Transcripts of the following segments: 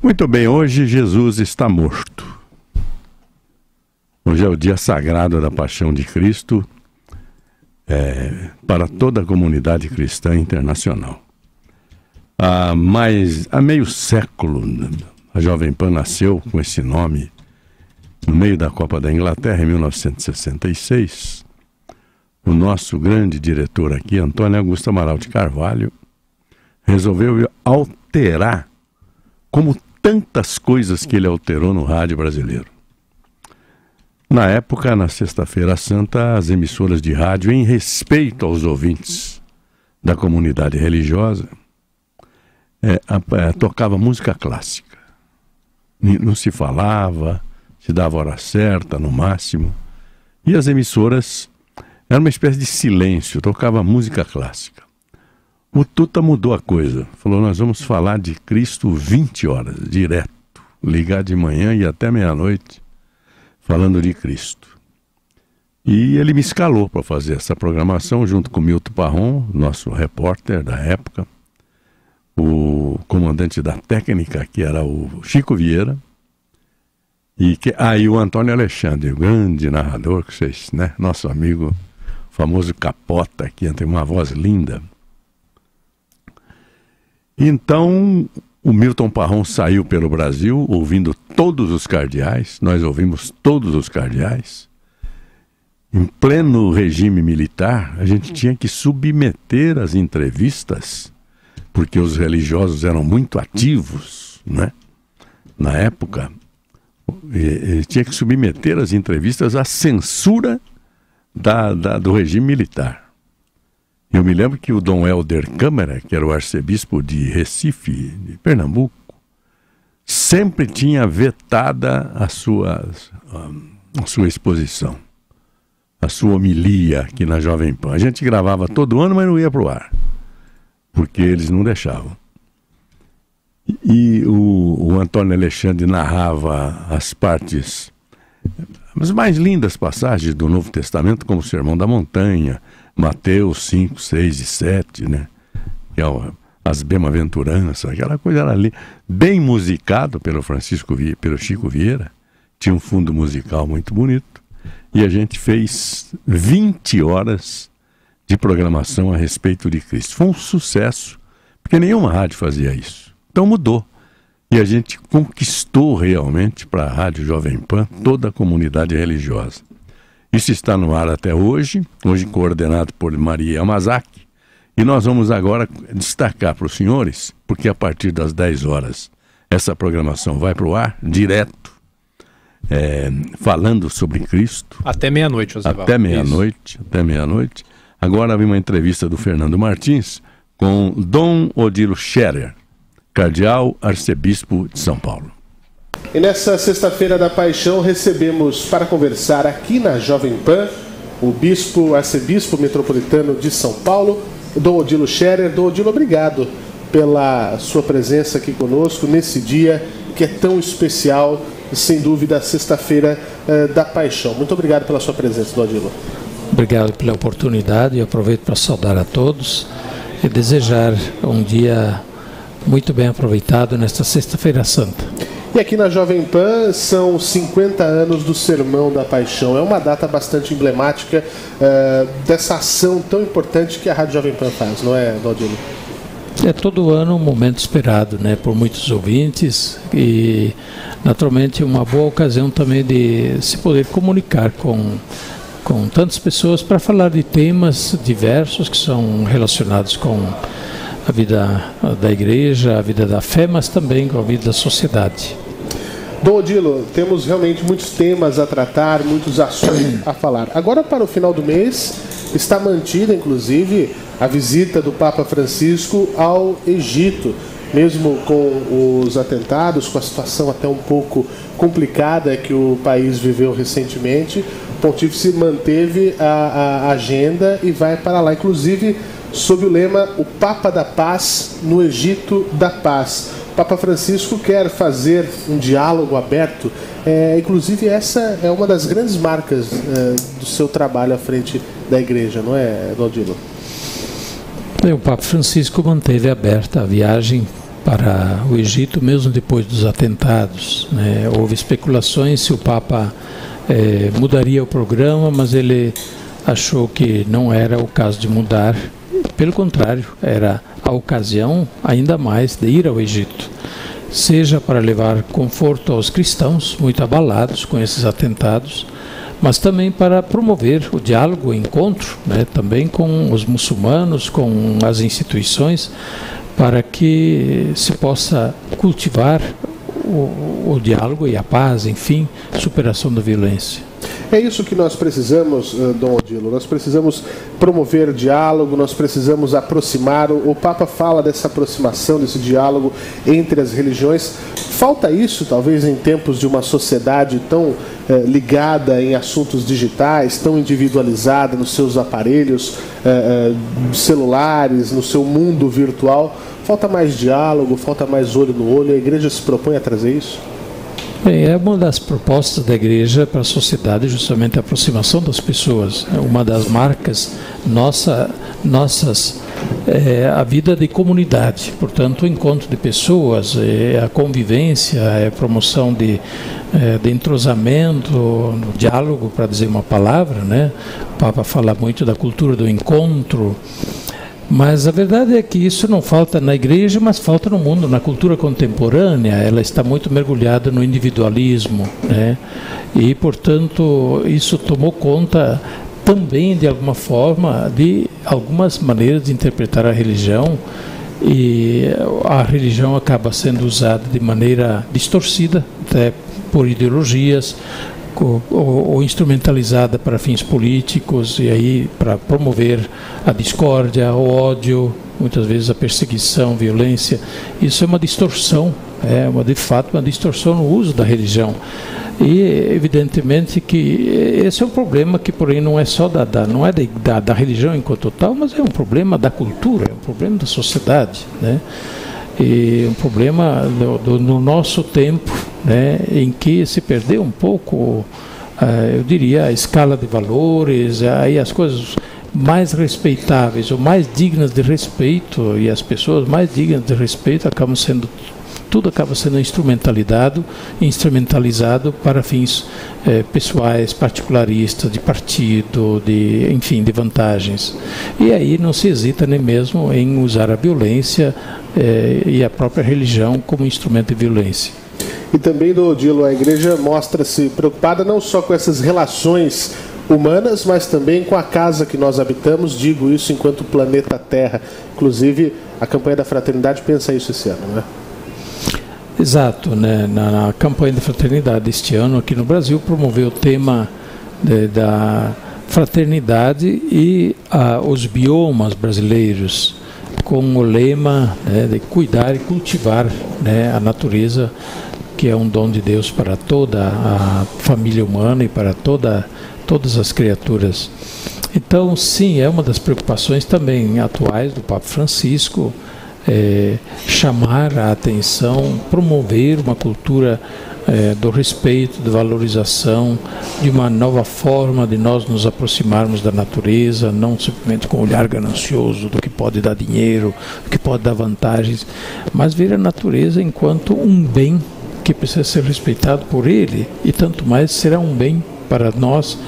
Muito bem, hoje Jesus está morto. Hoje é o dia sagrado da Paixão de Cristo para toda a comunidade cristã internacional. Há meio século, a Jovem Pan nasceu com esse nome no meio da Copa da Inglaterra, em 1966. O nosso grande diretor aqui, Antônio Augusto Amaral de Carvalho, resolveu alterar, como tantas coisas que ele alterou no rádio brasileiro. Na época, na Sexta-feira Santa, as emissoras de rádio, em respeito aos ouvintes da comunidade religiosa, tocava música clássica. Não se falava, se dava a hora certa, no máximo. E as emissoras, era uma espécie de silêncio, tocava música clássica. O Tuta mudou a coisa, falou, nós vamos falar de Cristo 20 horas, direto, ligar de manhã e até meia-noite, falando de Cristo. E ele me escalou para fazer essa programação, junto com Milton Parron, nosso repórter da época, o comandante da técnica, que era o Chico Vieira, e o Antônio Alexandre, o grande narrador, que vocês, né, nosso amigo, famoso Capota, que tem uma voz linda. Então, o Milton Parron saiu pelo Brasil, ouvindo todos os cardeais, nós ouvimos todos os cardeais. Em pleno regime militar, a gente tinha que submeter as entrevistas, porque os religiosos eram muito ativos, né? Na época, tinha que submeter as entrevistas à censura do regime militar. Eu me lembro que o Dom Helder Câmara, que era o arcebispo de Recife, de Pernambuco, sempre tinha vetada a sua exposição, a sua homilia aqui na Jovem Pan. A gente gravava todo ano, mas não ia para o ar, porque eles não deixavam. E o Antônio Alexandre narrava as partes, as mais lindas passagens do Novo Testamento, como o Sermão da Montanha, Mateus 5, 6 e 7, né? Que é as bem-aventuranças, aquela coisa era ali, bem musicado pelo Chico Vieira, tinha um fundo musical muito bonito, e a gente fez 20 horas de programação a respeito de Cristo. Foi um sucesso, porque nenhuma rádio fazia isso. Então mudou. E a gente conquistou realmente para a Rádio Jovem Pan toda a comunidade religiosa. Isso está no ar até hoje coordenado por Maria Yamazaki. E nós vamos agora destacar para os senhores, porque a partir das 10 horas essa programação vai para o ar direto, falando sobre Cristo. Até meia-noite, Josival. Até meia-noite. Agora vem uma entrevista do Fernando Martins com Dom Odilo Scherer, cardeal arcebispo de São Paulo. E nessa Sexta-feira da Paixão recebemos para conversar aqui na Jovem Pan o arcebispo metropolitano de São Paulo, Dom Odilo Scherer. Dom Odilo, obrigado pela sua presença aqui conosco nesse dia que é tão especial, sem dúvida, a Sexta-feira da Paixão. Muito obrigado pela sua presença, Dom Odilo. Obrigado pela oportunidade e aproveito para saudar a todos e desejar um dia muito bem aproveitado nesta Sexta-feira Santa. E aqui na Jovem Pan são 50 anos do Sermão da Paixão. É uma data bastante emblemática dessa ação tão importante que a Rádio Jovem Pan faz, não é, Valdino? É todo ano um momento esperado, né, por muitos ouvintes e, naturalmente, uma boa ocasião também de se poder comunicar com tantas pessoas para falar de temas diversos que são relacionados com a vida da igreja, a vida da fé, mas também com a vida da sociedade. Dom Odilo, temos realmente muitos temas a tratar, muitos assuntos a falar. Agora, para o final do mês, está mantida, inclusive, a visita do Papa Francisco ao Egito. Mesmo com os atentados, com a situação até um pouco complicada que o país viveu recentemente, o Pontífice manteve a agenda e vai para lá, inclusive sob o lema O Papa da Paz no Egito da Paz. O Papa Francisco quer fazer um diálogo aberto, inclusive essa é uma das grandes marcas do seu trabalho à frente da igreja, não é, Valdilo? O Papa Francisco manteve aberta a viagem para o Egito, mesmo depois dos atentados, né? Houve especulações se o Papa mudaria o programa, mas ele achou que não era o caso de mudar. Pelo contrário, era a ocasião ainda mais de ir ao Egito, seja para levar conforto aos cristãos muito abalados com esses atentados, mas também para promover o diálogo, o encontro, né, também com os muçulmanos, com as instituições, para que se possa cultivar o diálogo e a paz, enfim, superação da violência. É isso que nós precisamos, Dom Odilo. Nós precisamos promover diálogo, nós precisamos aproximar. O Papa fala dessa aproximação, desse diálogo entre as religiões. Falta isso, talvez, em tempos de uma sociedade tão ligada em assuntos digitais, tão individualizada nos seus aparelhos celulares, no seu mundo virtual. Falta mais diálogo, falta mais olho no olho. A igreja se propõe a trazer isso? Bem, é uma das propostas da igreja para a sociedade, justamente a aproximação das pessoas. Uma das marcas nossas a vida de comunidade, portanto o encontro de pessoas, a convivência, a promoção de entrosamento, no diálogo, para dizer uma palavra, né? O Papa fala muito da cultura do encontro, mas a verdade é que isso não falta na igreja, mas falta no mundo, na cultura contemporânea. Ela está muito mergulhada no individualismo, né? E, portanto, isso tomou conta também, de alguma forma, de algumas maneiras de interpretar a religião, e a religião acaba sendo usada de maneira distorcida, até por ideologias, ou instrumentalizada para fins políticos, e aí para promover a discórdia, o ódio, muitas vezes a perseguição, violência. Isso é uma distorção, de fato uma distorção no uso da religião. E evidentemente que esse é um problema que, porém, não é só da religião enquanto tal, mas é um problema da cultura, é um problema da sociedade, né? E um problema no nosso tempo, né, em que se perdeu um pouco, eu diria, a escala de valores, aí as coisas mais respeitáveis ou mais dignas de respeito, e as pessoas mais dignas de respeito tudo acaba sendo instrumentalizado para fins pessoais, particularistas, de partido, enfim, de vantagens. E aí não se hesita nem mesmo em usar a violência e a própria religião como instrumento de violência. E também, Dom Odilo, a igreja mostra-se preocupada não só com essas relações humanas, mas também com a casa que nós habitamos, digo isso enquanto planeta Terra. Inclusive, a campanha da fraternidade pensa isso esse ano, né? Exato, né? Na campanha da fraternidade este ano aqui no Brasil promoveu o tema da fraternidade e os biomas brasileiros, com o lema, né, de cuidar e cultivar, né, a natureza, que é um dom de Deus para toda a família humana e para todas as criaturas. Então, sim, é uma das preocupações também atuais do Papa Francisco, chamar a atenção, promover uma cultura do respeito, de valorização, de uma nova forma de nós nos aproximarmos da natureza, não simplesmente com um olhar ganancioso do que pode dar dinheiro, do que pode dar vantagens, mas ver a natureza enquanto um bem que precisa ser respeitado por ele, e tanto mais será um bem para nós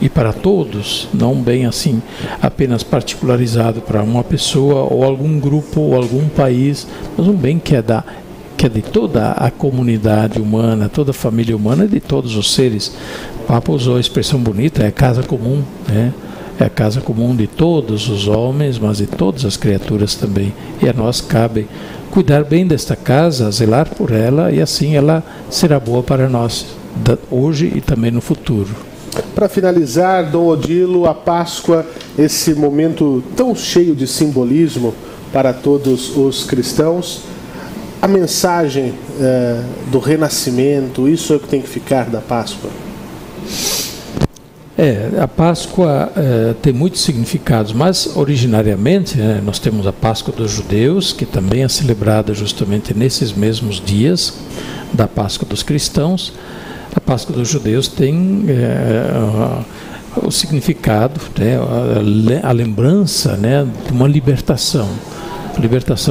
e para todos, não um bem assim apenas particularizado para uma pessoa ou algum grupo ou algum país, mas um bem que é de toda a comunidade humana, toda a família humana e de todos os seres. O Papa usou a expressão bonita, é a casa comum, né? É a casa comum de todos os homens, mas de todas as criaturas também. E a nós cabe cuidar bem desta casa, zelar por ela, e assim ela será boa para nós, hoje e também no futuro. Para finalizar, Dom Odilo, a Páscoa, esse momento tão cheio de simbolismo para todos os cristãos, a mensagem do renascimento, isso é o que tem que ficar da Páscoa? A Páscoa tem muitos significados, mas originariamente nós temos a Páscoa dos judeus, que também é celebrada justamente nesses mesmos dias da Páscoa dos cristãos. A Páscoa dos judeus tem o significado, né, a lembrança, né, de uma libertação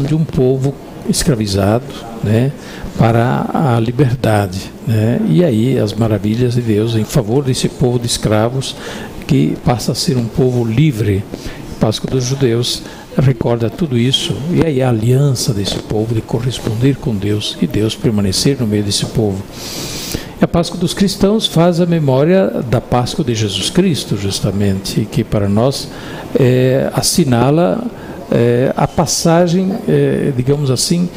de um povo escravizado, né, para a liberdade, né? E aí as maravilhas de Deus em favor desse povo de escravos que passa a ser um povo livre. A Páscoa dos judeus recorda tudo isso, e aí a aliança desse povo de corresponder com Deus e Deus permanecer no meio desse povo. A Páscoa dos cristãos faz a memória da Páscoa de Jesus Cristo, justamente, que para nós assinala a passagem, digamos assim,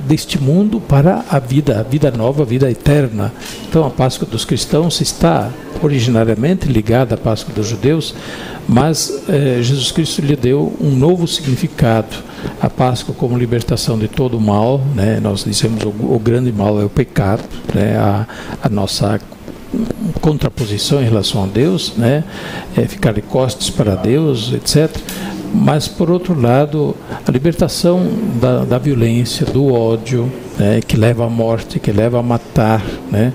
deste mundo para a vida nova, a vida eterna. Então a Páscoa dos cristãos está originariamente ligada à Páscoa dos judeus, mas Jesus Cristo lhe deu um novo significado. A Páscoa como libertação de todo o mal, né? Nós dizemos o grande mal é o pecado, né? A nossa contraposição em relação a Deus, né? Ficar de costas para Deus, etc. Mas, por outro lado, a libertação da violência, do ódio, né, que leva à morte, que leva a matar, né,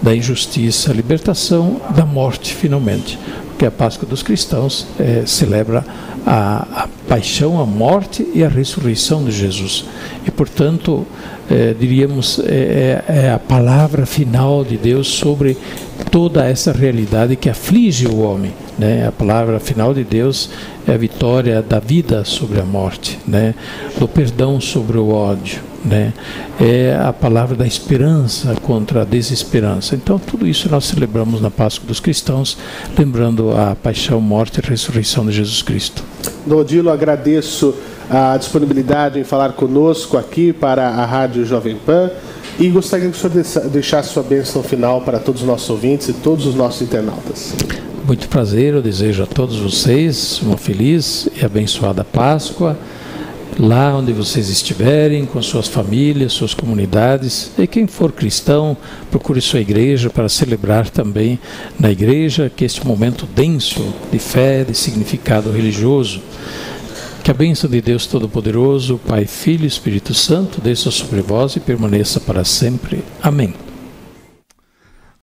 da injustiça, a libertação da morte, finalmente. Porque a Páscoa dos cristãos celebra a paixão, a morte e a ressurreição de Jesus. E, portanto, diríamos, é a palavra final de Deus sobre toda essa realidade que aflige o homem, né? A palavra final de Deus é a vitória da vida sobre a morte, né? Do perdão sobre o ódio, né? É a palavra da esperança contra a desesperança. Então tudo isso nós celebramos na Páscoa dos cristãos, lembrando a paixão, morte e ressurreição de Jesus Cristo. Dom Odilo, agradeço a disponibilidade em falar conosco aqui para a Rádio Jovem Pan. E gostaria que o senhor deixasse sua bênção final para todos os nossos ouvintes e todos os nossos internautas. Muito prazer, eu desejo a todos vocês uma feliz e abençoada Páscoa, lá onde vocês estiverem, com suas famílias, suas comunidades. E quem for cristão, procure sua igreja para celebrar também na igreja, que este momento denso de fé, de significado religioso. Que a bênção de Deus Todo-Poderoso, Pai, Filho e Espírito Santo, desça sobre vós e permaneça para sempre. Amém.